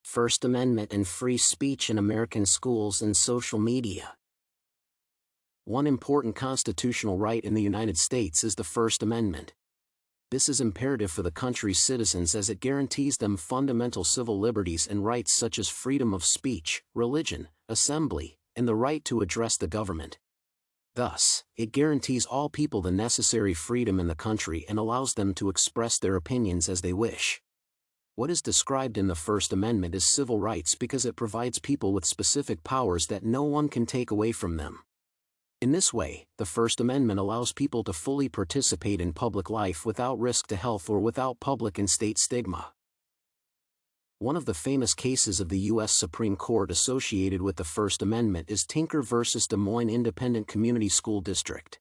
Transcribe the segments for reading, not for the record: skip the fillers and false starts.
First Amendment and free speech in American schools and social media. One important constitutional right in the United States is the First Amendment. This is imperative for the country's citizens as it guarantees them fundamental civil liberties and rights such as freedom of speech, religion, assembly, and the right to address the government. Thus, it guarantees all people the necessary freedom in the country and allows them to express their opinions as they wish. What is described in the First Amendment is civil rights because it provides people with specific powers that no one can take away from them. In this way, the First Amendment allows people to fully participate in public life without risk to health or without public and state stigma. One of the famous cases of the U.S. Supreme Court associated with the First Amendment is Tinker v. Des Moines Independent Community School District.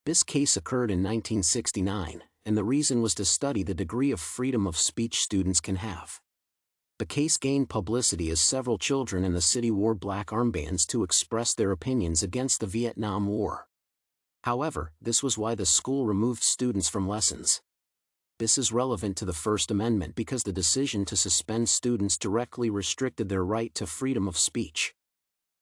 This case occurred in 1969, and the reason was to study the degree of freedom of speech students can have. The case gained publicity as several children in the city wore black armbands to express their opinions against the Vietnam War. However, this was why the school removed students from lessons. This is relevant to the First Amendment because the decision to suspend students directly restricted their right to freedom of speech.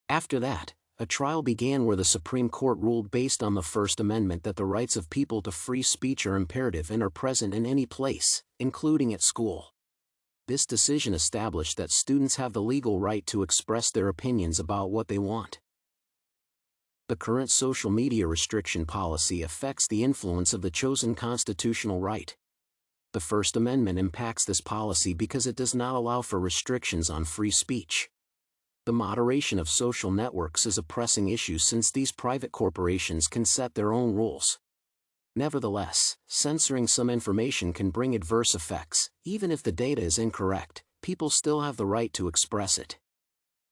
After that, a trial began where the Supreme Court ruled based on the First Amendment that the rights of people to free speech are imperative and are present in any place, including at school. This decision established that students have the legal right to express their opinions about what they want. The current social media restriction policy affects the influence of the chosen constitutional right. The First Amendment impacts this policy because it does not allow for restrictions on free speech. The moderation of social networks is a pressing issue since these private corporations can set their own rules. Nevertheless, censoring some information can bring adverse effects. Even if the data is incorrect, people still have the right to express it.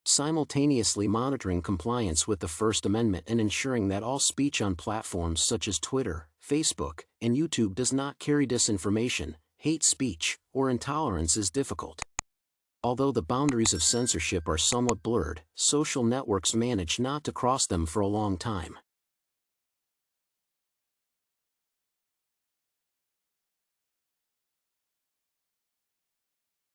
Simultaneously monitoring compliance with the First Amendment and ensuring that all speech on platforms such as Twitter, Facebook, and YouTube does not carry disinformation, hate speech, or intolerance is difficult. Although the boundaries of censorship are somewhat blurred, social networks manage not to cross them for a long time.